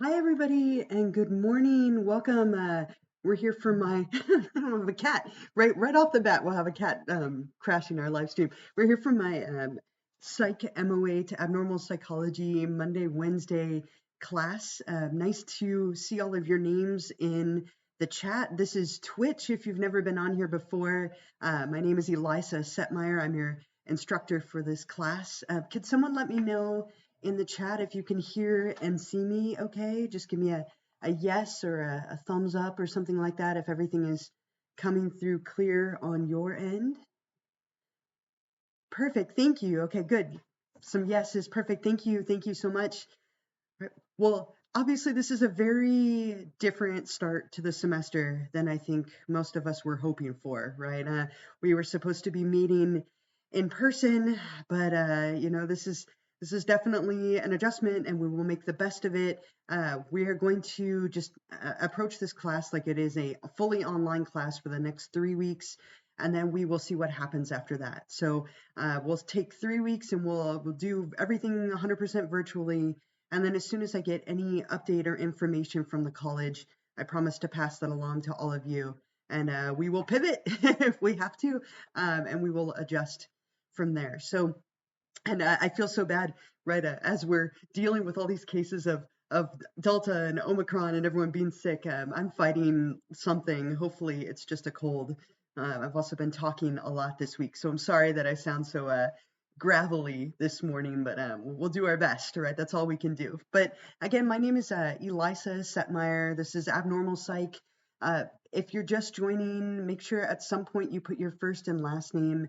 Hi, everybody, and good morning. Welcome. We're here for my, I don't have a cat. Right off the bat, we'll have a cat crashing our live stream. We're here for my Psych M08 Abnormal Psychology Monday, Wednesday class. Nice to see all of your names in the chat. This is Twitch if you've never been on here before. My name is Elisa Setmire. I'm your instructor for this class. Could someone let me know in the chat if you can hear and see me okay? Just give me a yes or a thumbs up or something like that if everything is coming through clear on your end. Perfect. Thank you. Okay, good. Some yeses. Perfect. Thank you. Thank you so much. Well, obviously, this is a very different start to the semester than I think most of us were hoping for, right? We were supposed to be meeting in person, but this is definitely an adjustment, and we will make the best of it. We are going to just approach this class like it is a fully online class for the next 3 weeks, and then we will see what happens after that. So we'll take 3 weeks, and we'll do everything 100% virtually. And then as soon as I get any update or information from the college, I promise to pass that along to all of you. And we will pivot if we have to, and we will adjust from there. So, and I feel so bad, right, as we're dealing with all these cases of Delta and Omicron and everyone being sick. I'm fighting something. Hopefully it's just a cold. I've also been talking a lot this week, so I'm sorry that I sound so gravelly this morning, but we'll do our best, right? That's all we can do. But again, my name is Elisa Setmire. This is Abnormal Psych. If you're just joining, make sure at some point you put your first and last name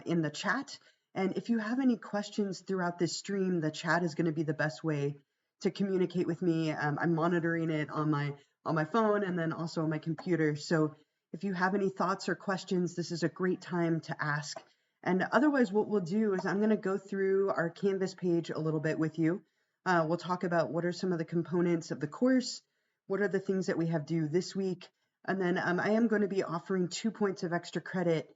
in the chat. And if you have any questions throughout this stream, the chat is going to be the best way to communicate with me. I'm monitoring it on my phone and then also on my computer. So if you have any thoughts or questions, this is a great time to ask. And otherwise, what we'll do is I'm going to go through our Canvas page a little bit with you. We'll talk about what are some of the components of the course, what are the things that we have due this week, and then I am going to be offering 2 points of extra credit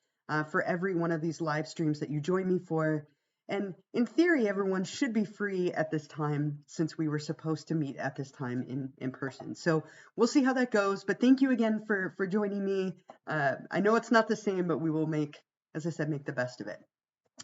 for every one of these live streams that you join me for. And in theory, everyone should be free at this time since we were supposed to meet at this time in person. So we'll see how that goes. But thank you again for joining me. I know it's not the same, but we will make, as I said, make the best of it.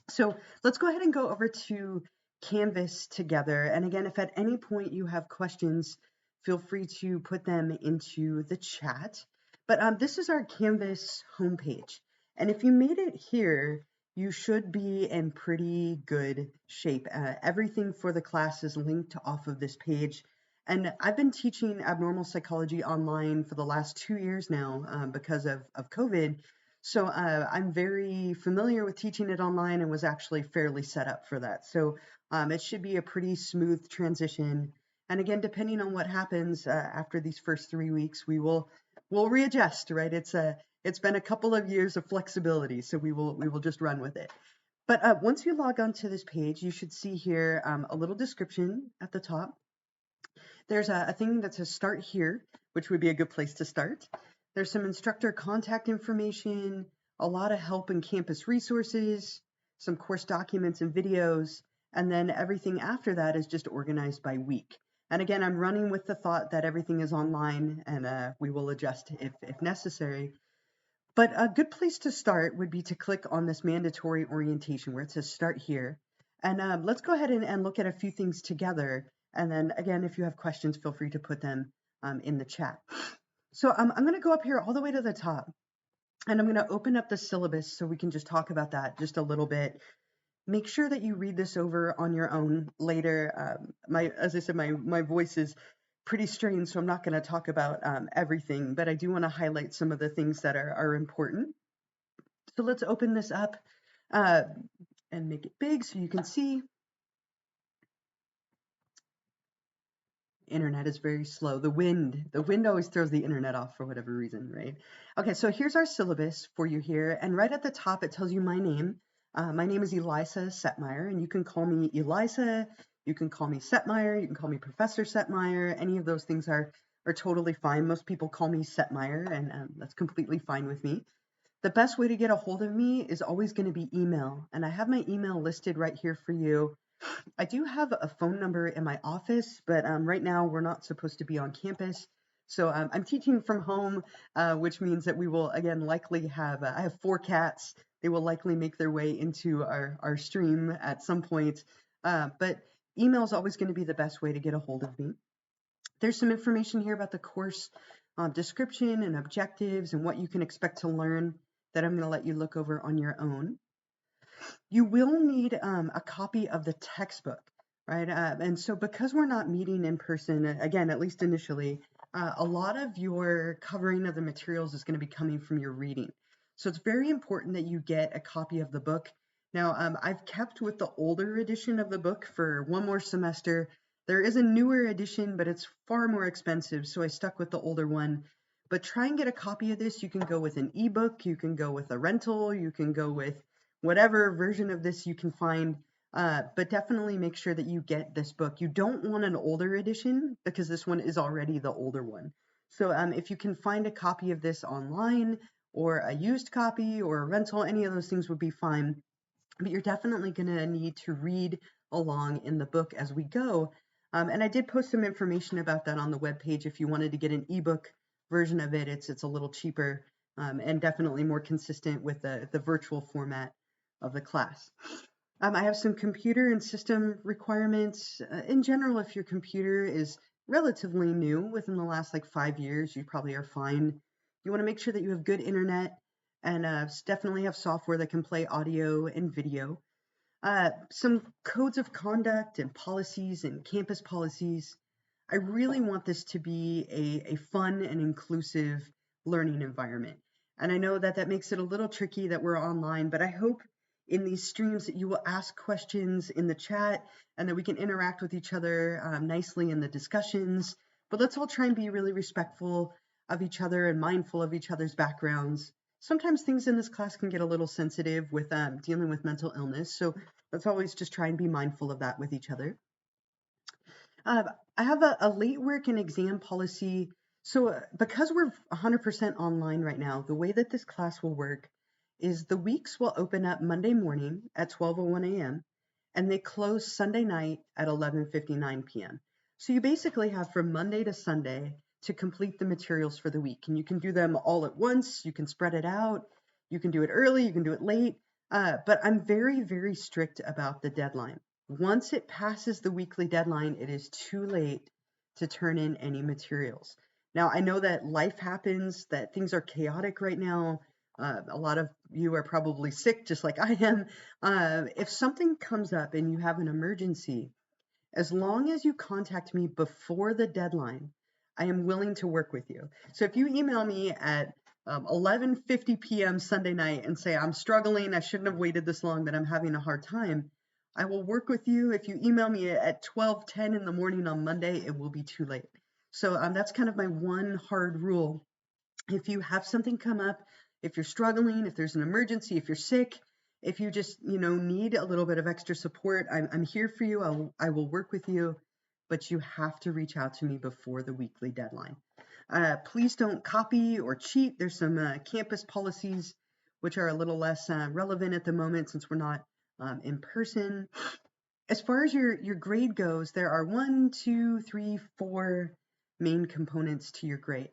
So let's go ahead and go over to Canvas together. And again, if at any point you have questions, feel free to put them into the chat. But this is our Canvas homepage. And if you made it here, you should be in pretty good shape. Everything for the class is linked off of this page. And I've been teaching abnormal psychology online for the last 2 years now because of COVID. So I'm very familiar with teaching it online and was actually fairly set up for that. So it should be a pretty smooth transition. And again, depending on what happens after these first 3 weeks, we'll readjust, right? It's been a couple of years of flexibility, so we will just run with it. But once you log onto this page, you should see here a little description at the top. There's a thing that says start here, which would be a good place to start. There's some instructor contact information, a lot of help and campus resources, some course documents and videos, and then everything after that is just organized by week. And again, I'm running with the thought that everything is online and we will adjust if necessary. But a good place to start would be to click on this mandatory orientation where it says start here. And let's go ahead and look at a few things together. And then again, if you have questions, feel free to put them in the chat. So I'm going to go up here all the way to the top, and I'm going to open up the syllabus so we can just talk about that just a little bit. Make sure that you read this over on your own later. As I said, my voice is pretty strained, so I'm not going to talk about everything, but I do want to highlight some of the things that are important. So let's open this up and make it big so you can see. Internet is very slow. The wind always throws the internet off for whatever reason, right? Okay, so here's our syllabus for you here. And right at the top, it tells you my name. My name is Elisa Setmire, and you can call me Elisa. You can call me Setmire. You can call me Professor Setmire. Any of those things are totally fine. Most people call me Setmire, and that's completely fine with me. The best way to get a hold of me is always going to be email. And I have my email listed right here for you. I do have a phone number in my office, but right now we're not supposed to be on campus. So I'm teaching from home, which means that we will again likely have, I have 4 cats. They will likely make their way into our stream at some point. But email is always going to be the best way to get a hold of me. There's some information here about the course description and objectives and what you can expect to learn that I'm going to let you look over on your own. You will need a copy of the textbook, right? And so because we're not meeting in person, again, at least initially, a lot of your covering of the materials is going to be coming from your reading. So it's very important that you get a copy of the book. Now, I've kept with the older edition of the book for one more semester. There is a newer edition, but it's far more expensive, so I stuck with the older one. But try and get a copy of this. You can go with an ebook, you can go with a rental, you can go with whatever version of this you can find, but definitely make sure that you get this book. You don't want an older edition because this one is already the older one. So if you can find a copy of this online or a used copy or a rental, any of those things would be fine. But you're definitely going to need to read along in the book as we go. And I did post some information about that on the webpage. If you wanted to get an ebook version of it, it's a little cheaper and definitely more consistent with the virtual format of the class. I have some computer and system requirements. In general, if your computer is relatively new within the last like 5 years, you probably are fine. You want to make sure that you have good internet and definitely have software that can play audio and video. Some codes of conduct and policies and campus policies. I really want this to be a fun and inclusive learning environment. And I know that that makes it a little tricky that we're online, but I hope in these streams that you will ask questions in the chat and that we can interact with each other nicely in the discussions. But let's all try and be really respectful of each other and mindful of each other's backgrounds. Sometimes things in this class can get a little sensitive with dealing with mental illness. So let's always just try and be mindful of that with each other. I have a late work and exam policy. So because we're 100% online right now, the way that this class will work is the weeks will open up Monday morning at 12:01 a.m. and they close Sunday night at 11:59 p.m. So you basically have from Monday to Sunday to complete the materials for the week. And you can do them all at once. You can spread it out. You can do it early. You can do it late. But I'm very, very strict about the deadline. Once it passes the weekly deadline, it is too late to turn in any materials. Now, I know that life happens, that things are chaotic right now. A lot of you are probably sick, just like I am. If something comes up and you have an emergency, as long as you contact me before the deadline, I am willing to work with you. So if you email me at 11:50 p.m. Sunday night and say, I'm struggling, I shouldn't have waited this long, but I'm having a hard time, I will work with you. If you email me at 12:10 in the morning on Monday, it will be too late. So that's kind of my one hard rule. If you have something come up, if you're struggling, if there's an emergency, if you're sick, if you just need a little bit of extra support, I'm here for you. I will work with you, but you have to reach out to me before the weekly deadline. Please don't copy or cheat. There's some campus policies which are a little less relevant at the moment since we're not in person. As far as your grade goes, there are 1, 2, 3, 4 main components to your grade.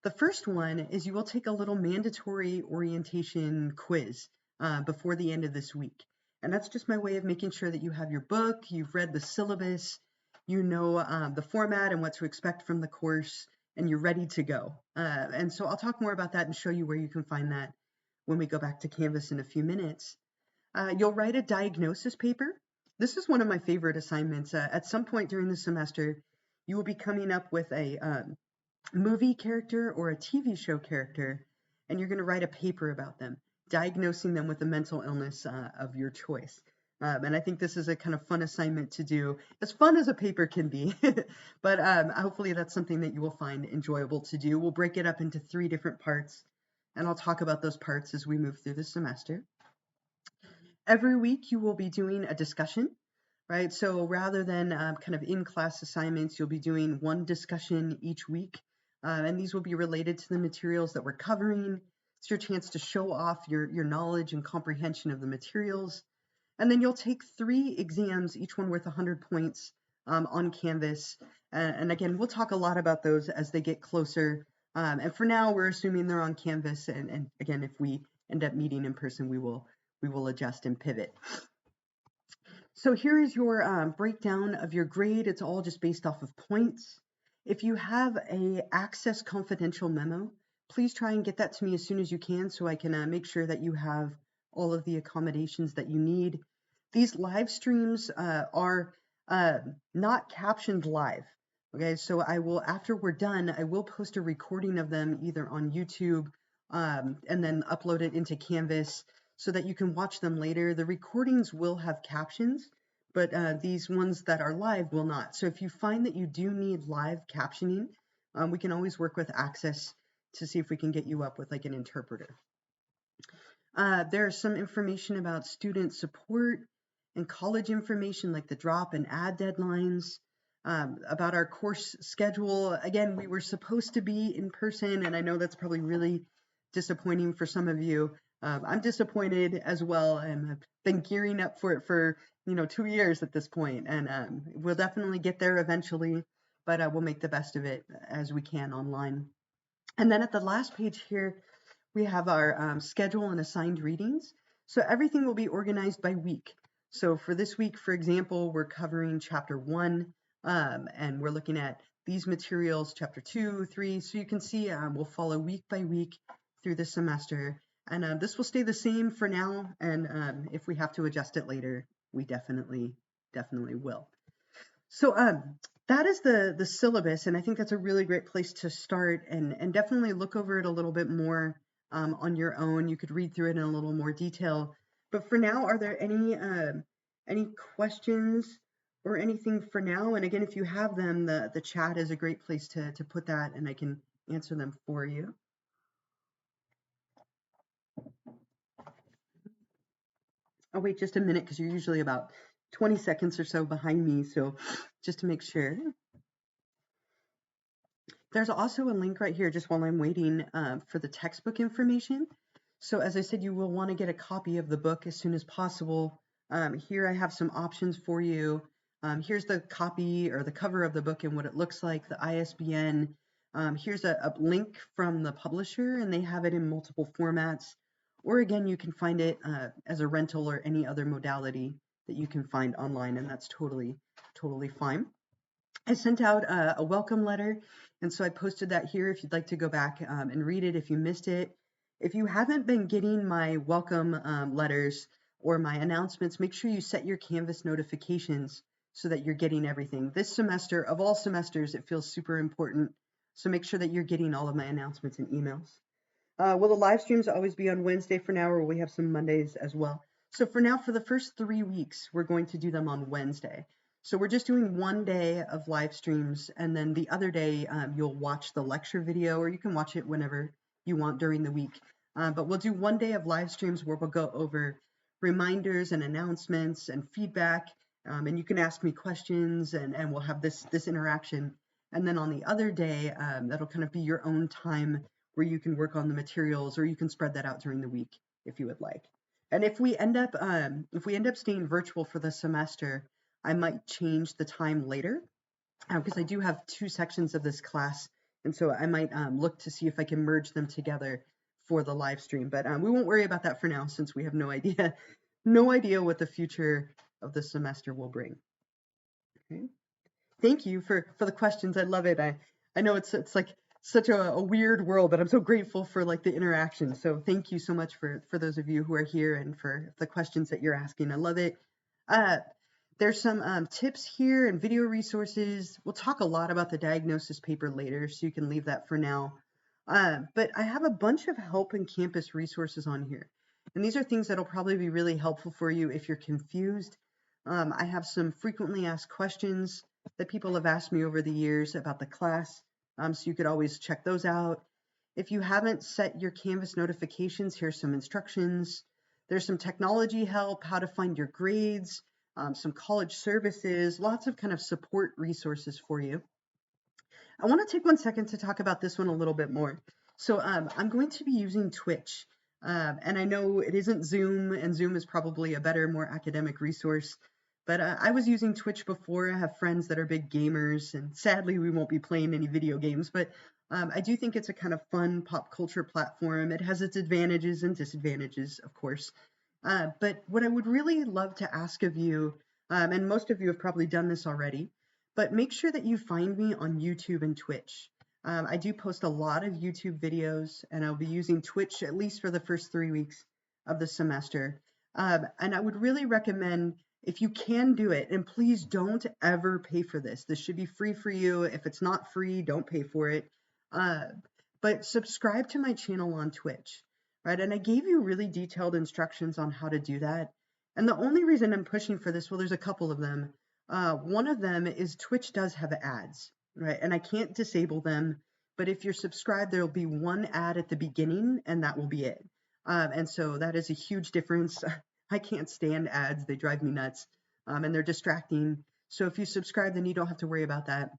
The first one is you will take a little mandatory orientation quiz before the end of this week. And that's just my way of making sure that you have your book, you've read the syllabus, you know the format and what to expect from the course, and you're ready to go. And so I'll talk more about that and show you where you can find that when we go back to Canvas in a few minutes. You'll write a diagnosis paper. This is one of my favorite assignments. At some point during the semester, you will be coming up with a movie character or a TV show character, and you're going to write a paper about them, diagnosing them with a mental illness of your choice. And I think this is a kind of fun assignment to do, as fun as a paper can be, but hopefully that's something that you will find enjoyable to do. We'll break it up into 3 different parts, and I'll talk about those parts as we move through the semester. Every week you will be doing a discussion, right? So rather than kind of in-class assignments, you'll be doing one discussion each week. And these will be related to the materials that we're covering. It's your chance to show off your knowledge and comprehension of the materials. And then you'll take 3 exams, each one worth 100 points on Canvas. And again, we'll talk a lot about those as they get closer. And for now, we're assuming they're on Canvas. And again, if we end up meeting in person, we will adjust and pivot. So here is your breakdown of your grade. It's all just based off of points. If you have a access confidential memo, please try and get that to me as soon as you can so I can make sure that you have all of the accommodations that you need. These live streams are not captioned live. Okay, so I will, after we're done, I will post a recording of them either on YouTube and then upload it into Canvas so that you can watch them later. The recordings will have captions, but these ones that are live will not. So if you find that you do need live captioning, we can always work with Access to see if we can get you up with like an interpreter. There's some information about student support and college information like the drop and add deadlines, about our course schedule. Again, we were supposed to be in person, and I know that's probably really disappointing for some of you. I'm disappointed as well, and I've been gearing up for it for 2 years at this point, and we'll definitely get there eventually, but we'll make the best of it as we can online. And then at the last page here, we have our schedule and assigned readings. So everything will be organized by week. So for this week, for example, we're covering chapter 1, and we're looking at these materials, chapter 2, 3. So you can see we'll follow week by week through the semester. And this will stay the same for now. And if we have to adjust it later, we definitely will. So that is the syllabus, and I think that's a really great place to start, and definitely look over it a little bit more on your own. You could read through it in a little more detail. But for now, are there any questions or anything for now? And again, if you have them, the chat is a great place to put that, and I can answer them for you. I'll wait just a minute because you're usually about 20 seconds or so behind me, so just to make sure. There's also a link right here just while I'm waiting for the textbook information. So as I said, you will want to get a copy of the book as soon as possible. Here I have some options for you. Here's the copy or the cover of the book and what it looks like, the ISBN. Here's a link from the publisher, and they have it in multiple formats. Or again, you can find it as a rental or any other modality that you can find online, and that's totally fine. I sent out a welcome letter, and so I posted that here if you'd like to go back and read it if you missed it. If you haven't been getting my welcome letters or my announcements, make sure you set your Canvas notifications so that you're getting everything. This semester, of all semesters, it feels super important, so make sure that you're getting all of my announcements and emails. Will the live streams always be on Wednesday for now, or will we have some Mondays as well? So for now, for the first 3 weeks, we're going to do them on Wednesday. So we're just doing 1 day of live streams, and then the other day you'll watch the lecture video, or you can watch it whenever you want during the week. But we'll do 1 day of live streams where we'll go over reminders and announcements and feedback, and you can ask me questions, and we'll have this interaction. And then on the other day, that'll kind of be your own time where you can work on the materials, or you can spread that out during the week if you would like. And if we end up staying virtual for the semester, I might change the time later because I do have 2 sections of this class, and so I might look to see if I can merge them together for the live stream. But we won't worry about that for now, since we have no idea what the future of the semester will bring. Okay. Thank you for the questions. I love it. I know it's like such a weird world, but I'm so grateful for like the interaction. So thank you so much for those of you who are here and for the questions that you're asking. I love it. There's some tips here and video resources. We'll talk a lot about the diagnosis paper later, so you can leave that for now. But I have a bunch of help and campus resources on here. And these are things that'll probably be really helpful for you if you're confused. I have some frequently asked questions that people have asked me over the years about the class, so you could always check those out. If you haven't set your Canvas notifications, here's some instructions. There's some technology help, how to find your grades, some college services, lots of kind of support resources for you. I want to take 1 second to talk about this one a little bit more. So I'm going to be using Twitch. And I know it isn't Zoom, and Zoom is probably a better, more academic resource. But I was using Twitch before. I have friends that are big gamers, and sadly, we won't be playing any video games. But I do think it's a kind of fun pop culture platform. It has its advantages and disadvantages, of course. But what I would really love to ask of you, and most of you have probably done this already, but make sure that you find me on YouTube and Twitch. I do post a lot of YouTube videos, and I'll be using Twitch at least for the first 3 weeks of the semester. And I would really recommend, if you can do it, and please don't ever pay for this. This should be free for you. If it's not free, don't pay for it. But subscribe to my channel on Twitch, right? And I gave you really detailed instructions on how to do that. And the only reason I'm pushing for this, well, there's a couple of them. One of them is Twitch does have ads, right? And I can't disable them, but if you're subscribed, there'll be one ad at the beginning, and that will be it. And so that is a huge difference. I can't stand ads. They drive me nuts, and they're distracting. So if you subscribe, then you don't have to worry about that.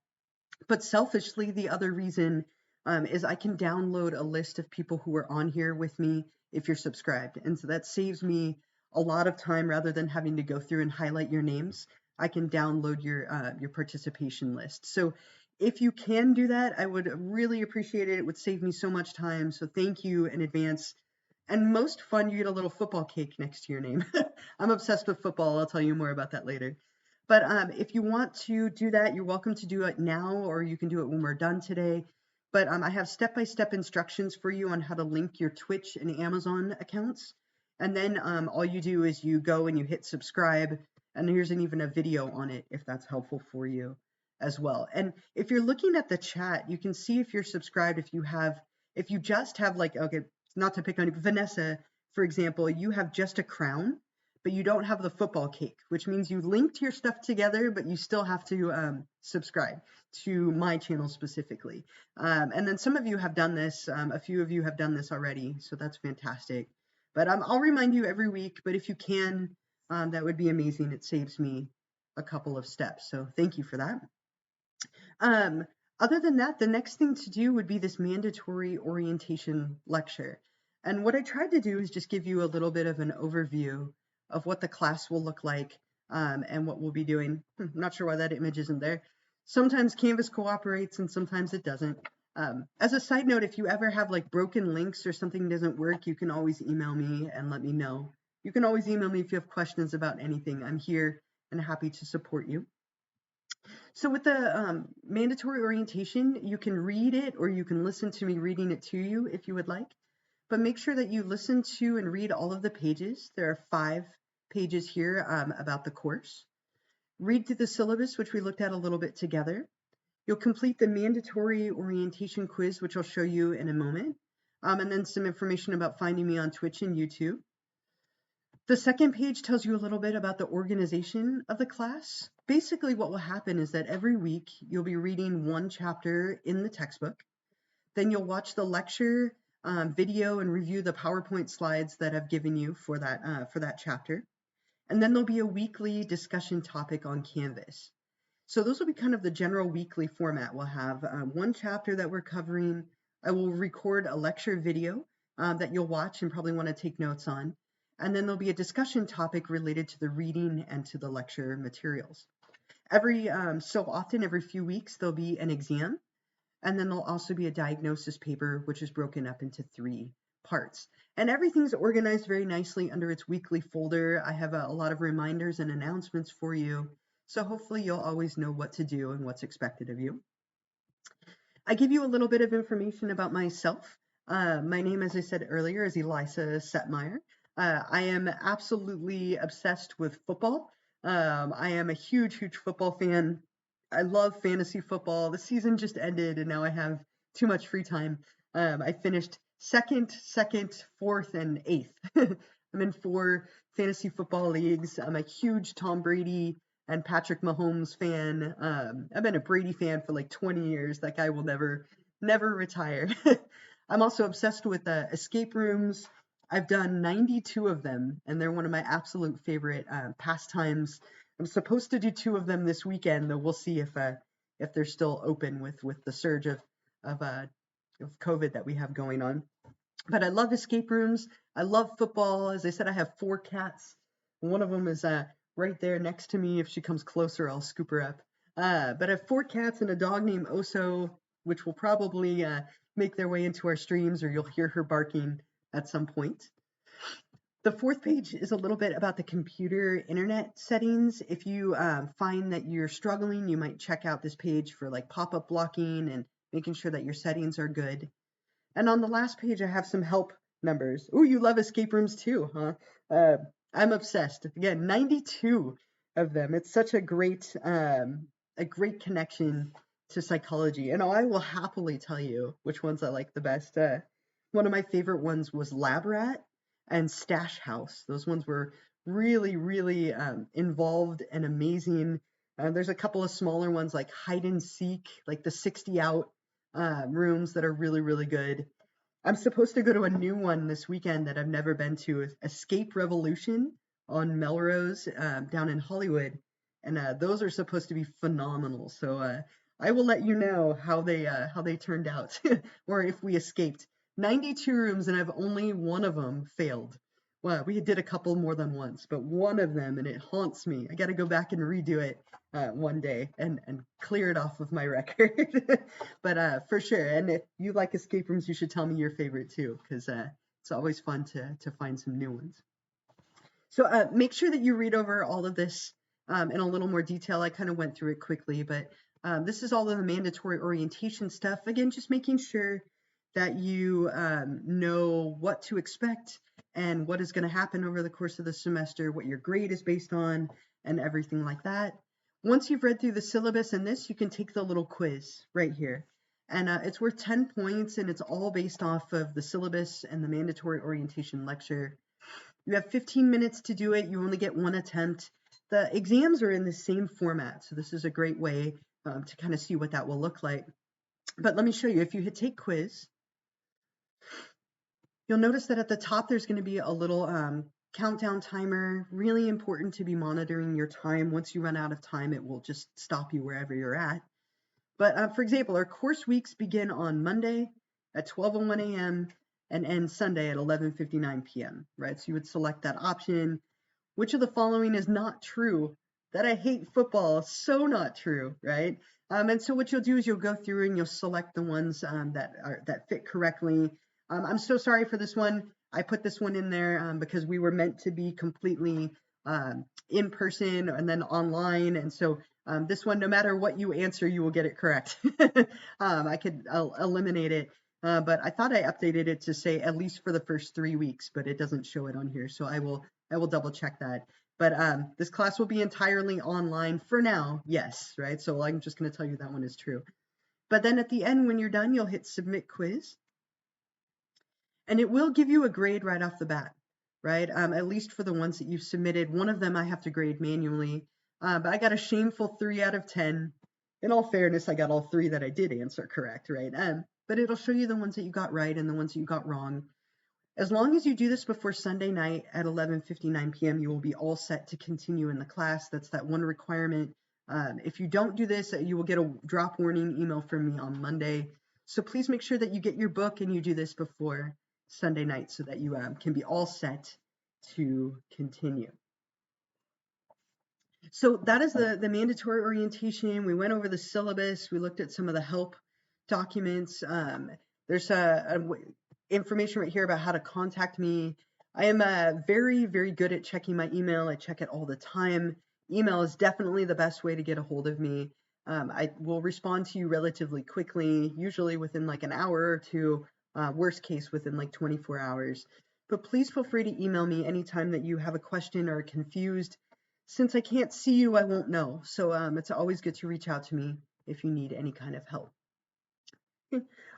But selfishly, the other reason is I can download a list of people who are on here with me if you're subscribed. And so that saves me a lot of time rather than having to go through and highlight your names. I can download your participation list. So if you can do that, I would really appreciate it. It would save me so much time. So thank you in advance. And most fun, you get a little football cake next to your name. I'm obsessed with football. I'll tell you more about that later. But if you want to do that, you're welcome to do it now, or you can do it when we're done today. But I have step-by-step instructions for you on how to link your Twitch and Amazon accounts. And then all you do is you go and you hit subscribe, and here's even a video on it if that's helpful for you as well. And if you're looking at the chat, you can see if you're subscribed, if you just have, like, okay, not to pick on you, Vanessa, for example, you have just a crown, but you don't have the football cake, which means you linked your stuff together, but you still have to subscribe to my channel specifically. And then some of you have done this. A few of you have done this already, so that's fantastic. But I'll remind you every week, but if you can, that would be amazing. It saves me a couple of steps, so thank you for that. Other than that, the next thing to do would be this mandatory orientation lecture. And what I tried to do is just give you a little bit of an overview of what the class will look like and what we'll be doing. I'm not sure why that image isn't there. Sometimes Canvas cooperates and sometimes it doesn't. As a side note, if you ever have like broken links or something doesn't work, you can always email me and let me know. You can always email me if you have questions about anything. I'm here and happy to support you. So with the mandatory orientation, you can read it or you can listen to me reading it to you if you would like. But make sure that you listen to and read all of the pages. There are 5 pages here about the course. Read through the syllabus, which we looked at a little bit together. You'll complete the mandatory orientation quiz, which I'll show you in a moment. And then some information about finding me on Twitch and YouTube. The second page tells you a little bit about the organization of the class. Basically, what will happen is that every week you'll be reading one chapter in the textbook. Then you'll watch the lecture video and review the PowerPoint slides that I've given you for that chapter. And then there'll be a weekly discussion topic on Canvas. So those will be kind of the general weekly format. We'll have one chapter that we're covering. I will record a lecture video that you'll watch and probably want to take notes on. And then there'll be a discussion topic related to the reading and to the lecture materials. Every so often, every few weeks, there'll be an exam. And then there'll also be a diagnosis paper, which is broken up into 3 parts. And everything's organized very nicely under its weekly folder. I have a lot of reminders and announcements for you. So hopefully you'll always know what to do and what's expected of you. I give you a little bit of information about myself. My name, as I said earlier, is Elisa Setmire. I am absolutely obsessed with football. I am a huge, huge football fan. I love fantasy football. The season just ended and now I have too much free time. I finished second, 4th, and 8th. I'm in 4 fantasy football leagues. I'm a huge Tom Brady and Patrick Mahomes fan. I've been a Brady fan for like 20 years. That guy will never retire. I'm also obsessed with escape rooms. I've done 92 of them, and they're one of my absolute favorite pastimes. I'm supposed to do 2 of them this weekend, though we'll see if they're still open with the surge of COVID that we have going on. But I love escape rooms. I love football. As I said, I have 4 cats. One of them is right there next to me. If she comes closer, I'll scoop her up. But I have 4 cats and a dog named Oso, which will probably make their way into our streams, or you'll hear her barking at some point. The 4th page is a little bit about the computer internet settings. If you find that you're struggling, you might check out this page for like pop-up blocking and making sure that your settings are good. And on the last page, I have some help numbers. Oh, you love escape rooms too, huh? I'm obsessed. Again, 92 of them. It's such a great connection to psychology. And I will happily tell you which ones I like the best. One of my favorite ones was Lab Rat and Stash House. Those ones were really, really involved and amazing. There's a couple of smaller ones like Hide and Seek, like the 60 out rooms that are really, really good. I'm supposed to go to a new one this weekend that I've never been to, Escape Revolution on Melrose down in Hollywood. And those are supposed to be phenomenal. So I will let you know how they turned out or if we escaped. 92 rooms and I've only one of them failed. Well, we did a couple more than once, but one of them, and it haunts me. I got to go back and redo it one day and clear it off of my record. But for sure, and if you like escape rooms, you should tell me your favorite too, because it's always fun to find some new ones. So make sure that you read over all of this in a little more detail. I kind of went through it quickly, but this is all of the mandatory orientation stuff. Again, just making sure that you know what to expect and what is going to happen over the course of the semester, what your grade is based on, and everything like that. Once you've read through the syllabus and this, you can take the little quiz right here. And it's worth 10 points, and it's all based off of the syllabus and the mandatory orientation lecture. You have 15 minutes to do it. You only get 1 attempt. The exams are in the same format, so this is a great way to kind of see what that will look like. But let me show you. If you hit take quiz, you'll notice that at the top there's going to be a little countdown timer. Really important to be monitoring your time. Once you run out of time, it will just stop you wherever you're at. But for example, our course weeks begin on Monday at 12:01 a.m. and end Sunday at 11:59 p.m., right? So you would select that option. Which of the following is not true? That I hate football, so not true, right? And so what you'll do is you'll go through and you'll select the ones that fit correctly. I'm so sorry for this one. I put this one in there because we were meant to be completely in person and then online. And so this one, no matter what you answer, you will get it correct. I'll eliminate it. But I thought I updated it to say at least for the first 3 weeks, but it doesn't show it on here. So I will double check that. But this class will be entirely online for now. Yes, right? So I'm just going to tell you that one is true. But then at the end, when you're done, you'll hit submit quiz. And it will give you a grade right off the bat, right? At least for the ones that you've submitted. One of them I have to grade manually. But I got a shameful 3 out of 10. In all fairness, I got all 3 that I did answer correct, right? But it'll show you the ones that you got right and the ones that you got wrong. As long as you do this before Sunday night at 11:59 p.m., you will be all set to continue in the class. That's that one requirement. If you don't do this, you will get a drop warning email from me on Monday. So please make sure that you get your book and you do this before Sunday night so that you can be all set to continue. So that is the mandatory orientation. We went over the syllabus. We looked at some of the help documents. There's information right here about how to contact me. I am very, very good at checking my email. I check it all the time. Email is definitely the best way to get a hold of me. I will respond to you relatively quickly, usually within like an hour or two, worst case within like 24 hours. But please feel free to email me anytime that you have a question or are confused. Since I can't see you, I won't know. So it's always good to reach out to me if you need any kind of help.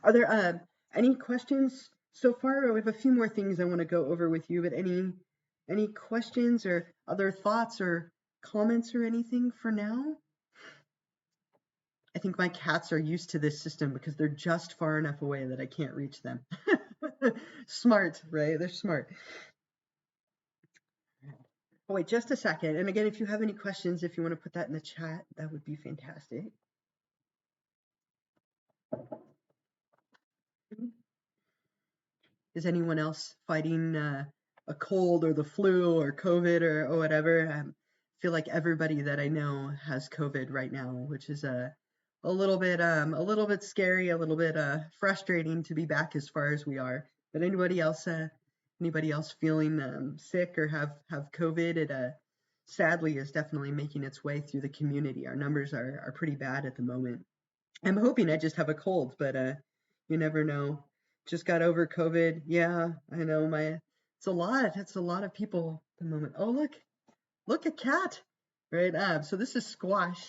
Are there any questions so far? We have a few more things I want to go over with you, but any questions or other thoughts or comments or anything for now? I think my cats are used to this system because they're just far enough away that I can't reach them. Smart, right? They're smart. Oh, wait, just a second. And again, if you have any questions, if you want to put that in the chat, that would be fantastic. Is anyone else fighting a cold or the flu or COVID or whatever? I feel like everybody that I know has COVID right now, which is a little bit scary, a little bit frustrating to be back as far as we are. But anybody else feeling sick or have COVID? It sadly is definitely making its way through the community. Our numbers are pretty bad at the moment. I'm hoping I just have a cold, but you never know. Just got over COVID. Yeah, I know it's a lot. It's a lot of people at the moment. Oh, look, a cat. Right? So this is Squash,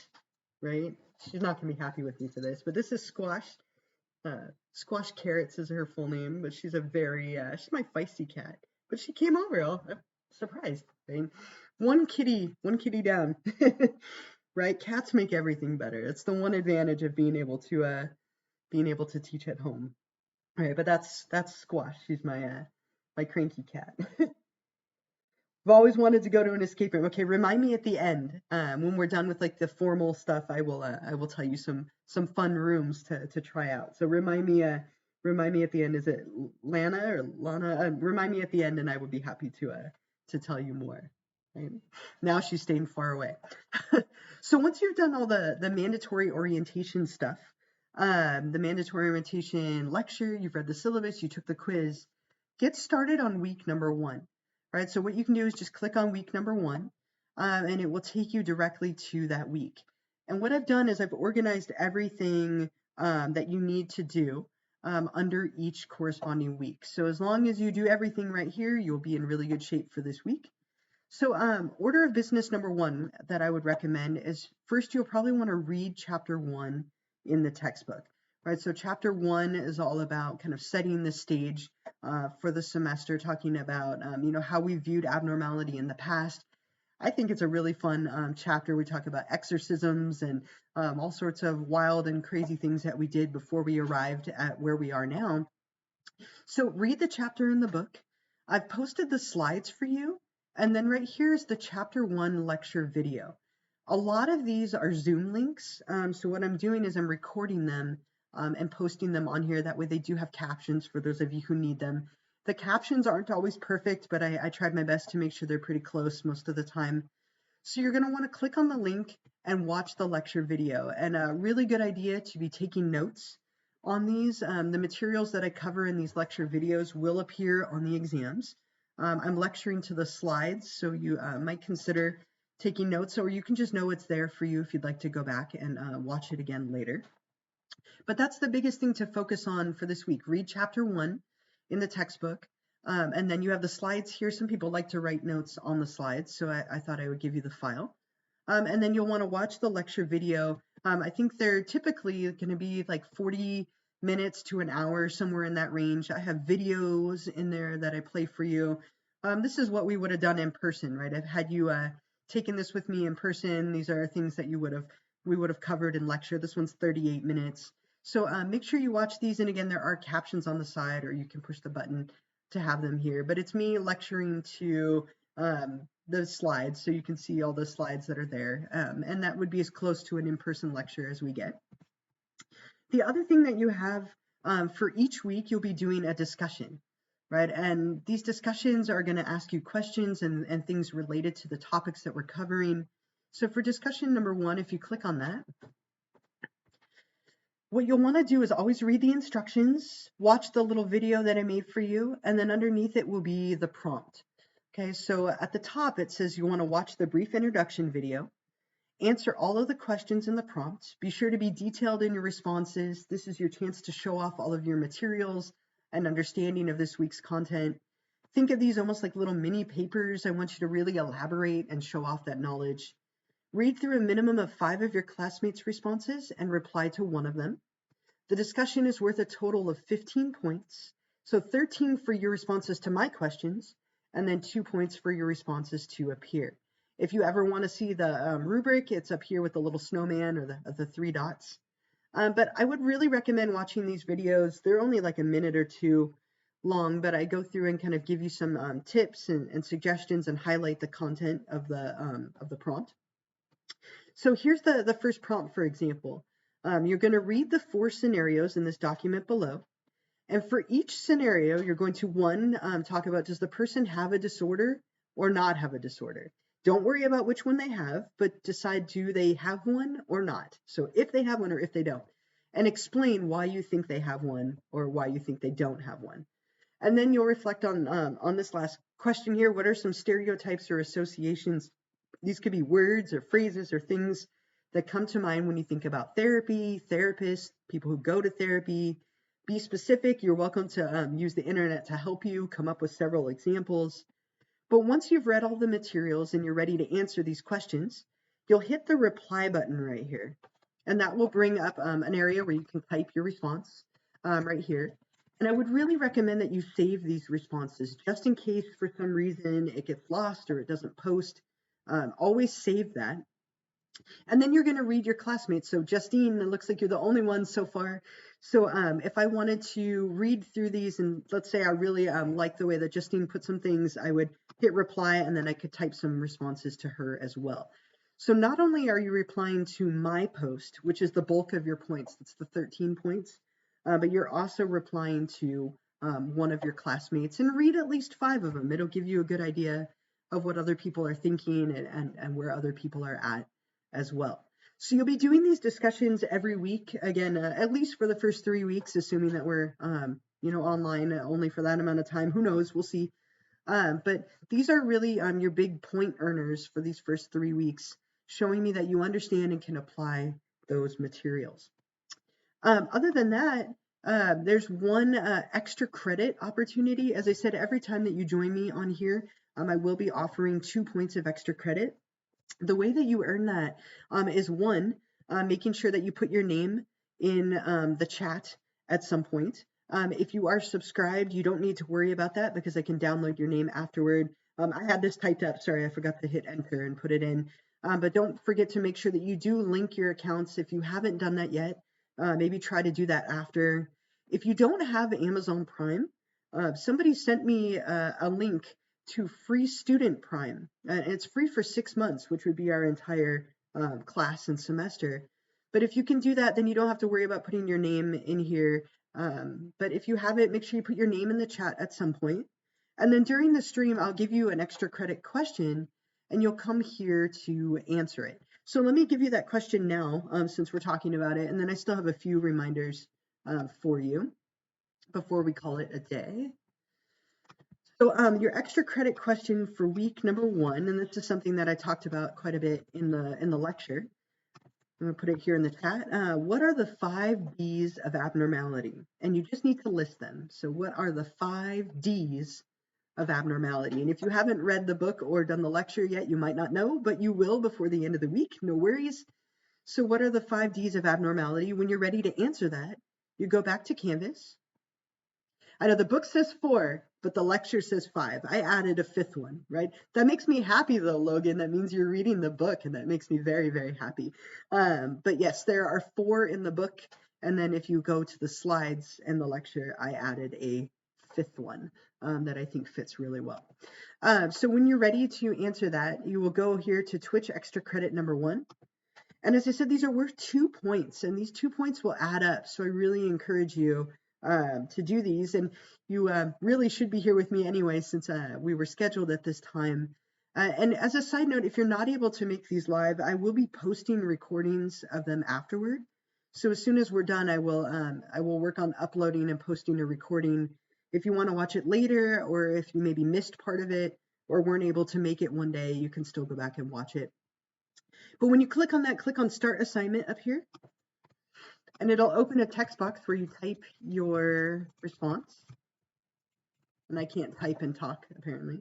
right? She's not gonna be happy with me for this, but this is Squash. Squash Carrots is her full name, but she's she's my feisty cat. But she came over. I'm surprised. Right? One kitty down. Right? Cats make everything better. It's the one advantage of being able to teach at home. All right, but that's Squash. She's my cranky cat. I've always wanted to go to an escape room. Okay, remind me at the end when we're done with like the formal stuff. I will tell you some fun rooms to try out. So remind me at the end. Is it Lana or Lana? Remind me at the end, and I would be happy to tell you more. Right? Now she's staying far away. So once you've done all the mandatory orientation stuff, the mandatory orientation lecture, you've read the syllabus, you took the quiz, get started on week number 1. Right, so what you can do is just click on week number 1, and it will take you directly to that week. And what I've done is I've organized everything that you need to do under each corresponding week. So as long as you do everything right here, you'll be in really good shape for this week. So order of business number 1 that I would recommend is first you'll probably want to read chapter 1 in the textbook. Right, so chapter 1 is all about kind of setting the stage for the semester, talking about how we viewed abnormality in the past. I think it's a really fun chapter. We talk about exorcisms and all sorts of wild and crazy things that we did before we arrived at where we are now. So read the chapter in the book. I've posted the slides for you, and then right here is the chapter 1 lecture video. A lot of these are Zoom links, so what I'm doing is I'm recording them and posting them on here. That way they do have captions for those of you who need them. The captions aren't always perfect, but I tried my best to make sure they're pretty close most of the time. So you're going to want to click on the link and watch the lecture video. And a really good idea to be taking notes on these. The materials that I cover in these lecture videos will appear on the exams. I'm lecturing to the slides, so you might consider taking notes, or you can just know it's there for you if you'd like to go back and watch it again later. But that's the biggest thing to focus on for this week. Read chapter 1 in the textbook, and then you have the slides here. Some people like to write notes on the slides, so I thought I would give you the file. And then you'll want to watch the lecture video. I think they're typically going to be like 40 minutes to an hour, somewhere in that range. I have videos in there that I play for you. This is what we would have done in person, right? I've had you taken this with me in person. These are things that we would have covered in lecture. This one's 38 minutes. So make sure you watch these. And again, there are captions on the side, or you can push the button to have them here. But it's me lecturing to the slides, so you can see all the slides that are there. And that would be as close to an in-person lecture as we get. The other thing that you have for each week, you'll be doing a discussion, right? And these discussions are going to ask you questions and things related to the topics that we're covering. So for discussion number 1, if you click on that, what you'll want to do is always read the instructions, watch the little video that I made for you, and then underneath it will be the prompt. Okay, so at the top it says you want to watch the brief introduction video, answer all of the questions in the prompt, be sure to be detailed in your responses. This is your chance to show off all of your materials and understanding of this week's content. Think of these almost like little mini papers. I want you to really elaborate and show off that knowledge. Read through a minimum of 5 of your classmates' responses and reply to 1 of them. The discussion is worth a total of 15 points. So 13 for your responses to my questions, and then 2 points for your responses to appear. If you ever want to see the rubric, it's up here with the little snowman or the 3 dots. But I would really recommend watching these videos. They're only like a minute or 2 long, but I go through and kind of give you some tips and suggestions and highlight the content of the prompt. So here's the first prompt, for example. You're going to read the 4 scenarios in this document below, And for each scenario, you're going to talk about, does the person have a disorder or not have a disorder? Don't worry about which one they have, but decide, do they have one or not? So if they have one or if they don't, and explain why you think they have one or why you think they don't have one. And then you'll reflect on this last question here. What are some stereotypes or associations? These could be words or phrases or things that come to mind when you think about therapy, therapists, people who go to therapy. Be specific. You're welcome to use the internet to help you come up with several examples. But once you've read all the materials and you're ready to answer these questions, you'll hit the reply button right here. And that will bring up an area where you can type your response right here. And I would really recommend that you save these responses just in case for some reason it gets lost or it doesn't post. Always save that. And then you're going to read your classmates. So Justine, it looks like you're the only one so far. So if I wanted to read through these, and let's say I really like the way that Justine put some things, I would hit reply and then I could type some responses to her as well. So not only are you replying to my post, which is the bulk of your points, it's the 13 points, but you're also replying to one of your classmates, and read at least 5 of them. It'll give you a good idea of what other people are thinking and where other people are at as well. So you'll be doing these discussions every week, again, at least for the first 3 weeks, assuming that we're, online only for that amount of time. Who knows? We'll see. But these are really your big point earners for these first 3 weeks, showing me that you understand and can apply those materials. Other than that, there's one extra credit opportunity. As I said, every time that you join me on here, I will be offering 2 points of extra credit. The way that you earn that is one, making sure that you put your name in the chat at some point. If you are subscribed, you don't need to worry about that because I can download your name afterward. I had this typed up. Sorry, I forgot to hit enter and put it in. But don't forget to make sure that you do link your accounts. If you haven't done that yet, maybe try to do that after. If you don't have Amazon Prime, somebody sent me a link to free student Prime. And it's free for 6 months, which would be our entire class and semester. But if you can do that, then you don't have to worry about putting your name in here. But if you have it, make sure you put your name in the chat at some point. And then during the stream, I'll give you an extra credit question, and you'll come here to answer it. So let me give you that question now, since we're talking about it. And then I still have a few reminders for you before we call it a day. So your extra credit question for week number 1, and this is something that I talked about quite a bit in the lecture. I'm going to put it here in the chat. What are the 5 Ds of abnormality? And you just need to list them. So what are the 5 Ds of abnormality? And if you haven't read the book or done the lecture yet, you might not know, but you will before the end of the week. No worries. So what are the 5 Ds of abnormality? When you're ready to answer that, you go back to Canvas. I know the book says 4, but the lecture says 5. I added a 5th one, right? That makes me happy though, Logan. That means you're reading the book, and that makes me very, very happy. But yes, there are 4 in the book. And then if you go to the slides and the lecture, I added a 5th one that I think fits really well. So when you're ready to answer that, you will go here to Twitch extra credit number 1. And as I said, these are worth 2 points, and these 2 points will add up. So I really encourage you to do these, and you really should be here with me anyway, since we were scheduled at this time. And as a side note, if you're not able to make these live, I will be posting recordings of them afterward. So as soon as we're done, I will work on uploading and posting a recording. If you want to watch it later, or if you maybe missed part of it or weren't able to make it one day, you can still go back and watch it. But when you click on that, click on Start Assignment up here. And it'll open a text box where you type your response. And I can't type and talk, apparently.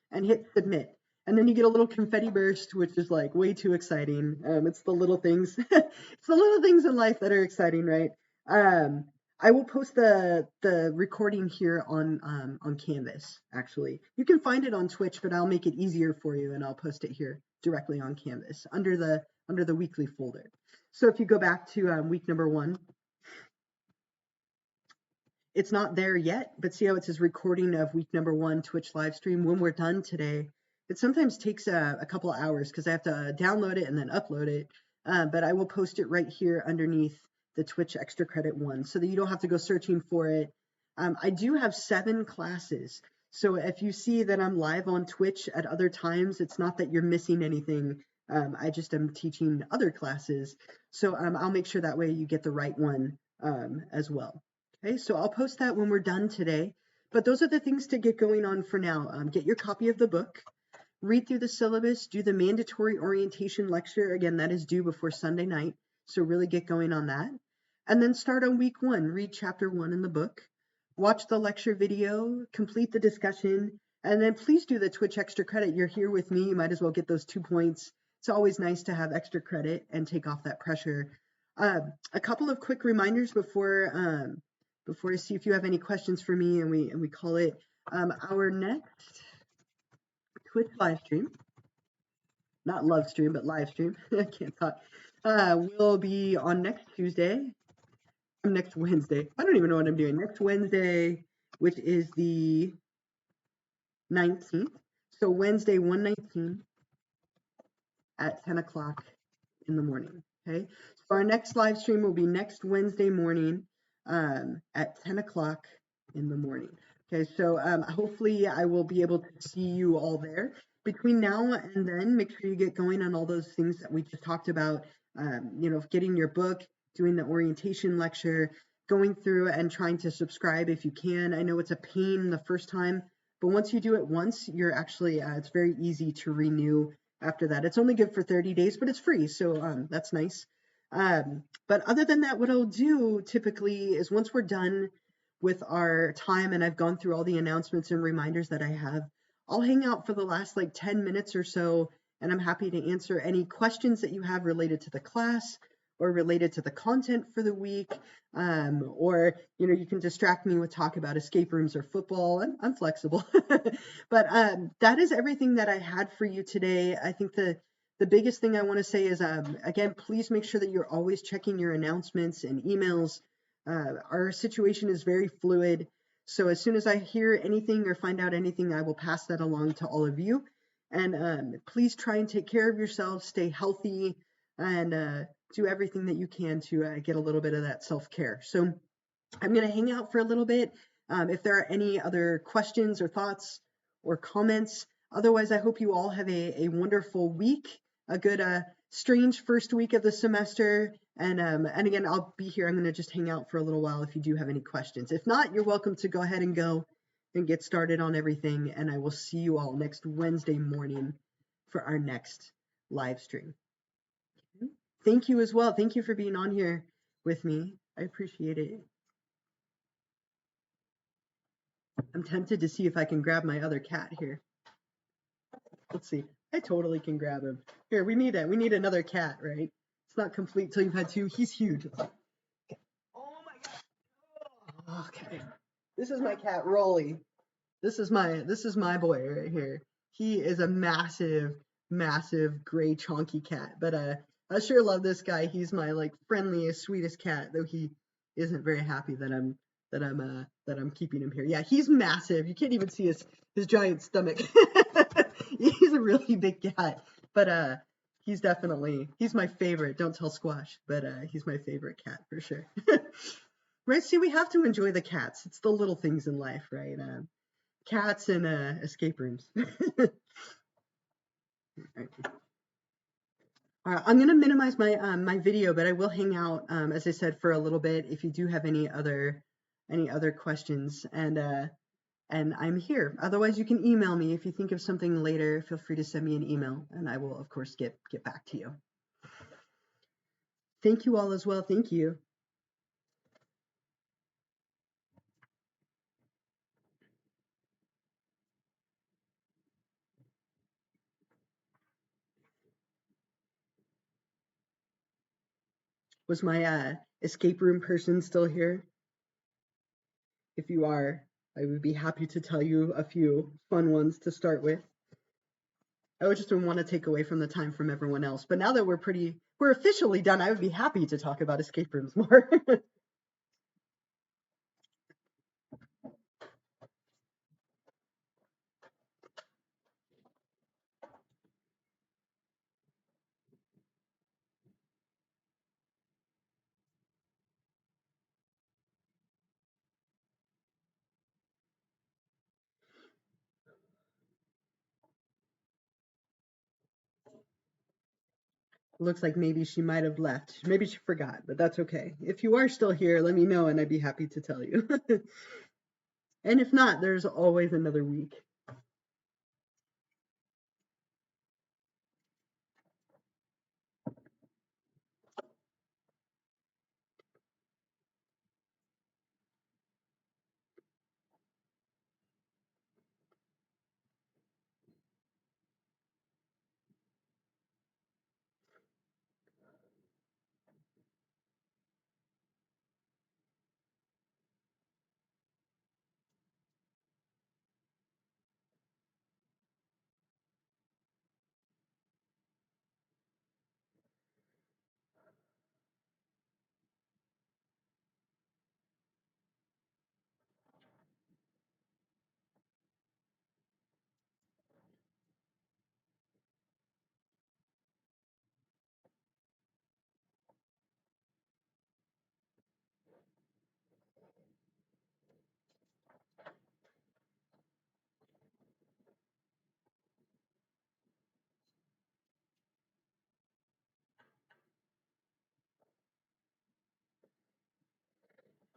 And hit submit. And then you get a little confetti burst, which is like way too exciting. It's the little things. It's the little things in life that are exciting, right? I will post the recording here on Canvas, actually. You can find it on Twitch, but I'll make it easier for you, and I'll post it here directly on Canvas under the weekly folder. So if you go back to week number 1, it's not there yet, but see how it says recording of week number 1 Twitch live stream. When we're done today, it sometimes takes a couple of hours because I have to download it and then upload it. But I will post it right here underneath the Twitch extra credit 1 so that you don't have to go searching for it. I do have 7 classes. So if you see that I'm live on Twitch at other times, it's not that you're missing anything. I just am teaching other classes. So I'll make sure that way you get the right one as well. Okay, so I'll post that when we're done today. But those are the things to get going on for now. Get your copy of the book, read through the syllabus, do the mandatory orientation lecture. Again, that is due before Sunday night. So really get going on that. And then start on week 1, read chapter 1 in the book, watch the lecture video, complete the discussion, and then please do the Twitch extra credit. You're here with me, you might as well get those 2 points. It's always nice to have extra credit and take off that pressure. A couple of quick reminders before I see if you have any questions for me and we call it our next Twitch live stream, not love stream, but live stream. I can't talk. Will be on next Wednesday. I don't even know what I'm doing. Next Wednesday, which is the 19th. So Wednesday, 1/19 at 10 o'clock in the morning. Okay. So our next live stream will be next Wednesday morning at 10 o'clock in the morning. Okay. So hopefully I will be able to see you all there. Between now and then, make sure you get going on all those things that we just talked about. Getting your book, doing the orientation lecture, going through and trying to subscribe if you can. I know it's a pain the first time, but once you do it once, you're actually, it's very easy to renew after that. It's only good for 30 days, but it's free, so that's nice. But other than that, what I'll do typically is once we're done with our time and I've gone through all the announcements and reminders that I have, I'll hang out for the last like 10 minutes or so, and I'm happy to answer any questions that you have related to the class or related to the content for the week, or you can distract me with talk about escape rooms or football. I'm flexible. But that is everything that I had for you today. I think the biggest thing I want to say is, again, please make sure that you're always checking your announcements and emails. Our situation is very fluid, so as soon as I hear anything or find out anything, I will pass that along to all of you. And please try and take care of yourselves, stay healthy, and do everything that you can to get a little bit of that self-care. So I'm going to hang out for a little bit. If there are any other questions or thoughts or comments, otherwise I hope you all have a wonderful week, a good strange first week of the semester. And again, I'll be here. I'm going to just hang out for a little while if you do have any questions. If not, you're welcome to go ahead and go and get started on everything. And I will see you all next Wednesday morning for our next live stream. Thank you as well. Thank you for being on here with me. I appreciate it. I'm tempted to see if I can grab my other cat here. Let's see. I totally can grab him. Here, we need another cat, right? It's not complete till you've had 2. He's huge. Oh my god. Okay. This is my cat, Rolly. This is my boy right here. He is a massive, massive gray chonky cat. But I sure love this guy. He's my like friendliest, sweetest cat, though he isn't very happy that I'm keeping him here. Yeah, he's massive. You can't even see his giant stomach. He's a really big cat. But he's my favorite. Don't tell Squash, but he's my favorite cat for sure. Right? See, we have to enjoy the cats. It's the little things in life, right? Cats and escape rooms. All right, I'm going to minimize my my video, but I will hang out, as I said, for a little bit if you do have any other questions, and I'm here. Otherwise, you can email me if you think of something later. Feel free to send me an email, and I will, of course, get back to you. Thank you all as well. Thank you. Was my escape room person still here? If you are, I would be happy to tell you a few fun ones to start with. I would just didn't want to take away from the time from everyone else. But now that we're officially done, I would be happy to talk about escape rooms more. Looks like maybe she might have left. Maybe she forgot, but that's okay. If you are still here, let me know and I'd be happy to tell you. And if not, there's always another week.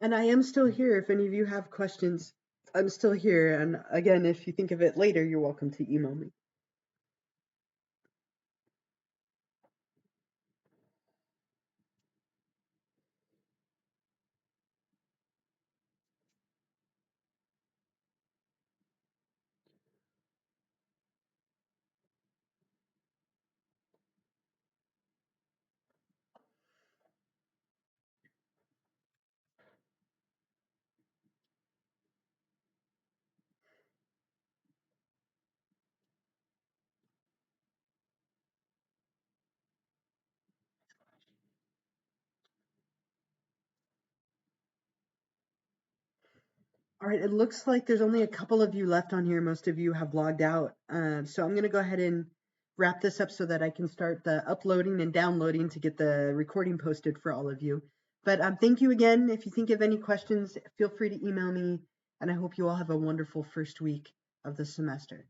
And I am still here if any of you have questions. I'm still here. And again, if you think of it later, you're welcome to email me. All right, it looks like there's only a couple of you left on here. Most of you have logged out. So I'm going to go ahead and wrap this up so that I can start the uploading and downloading to get the recording posted for all of you. But thank you again. If you think of any questions, feel free to email me. And I hope you all have a wonderful first week of the semester.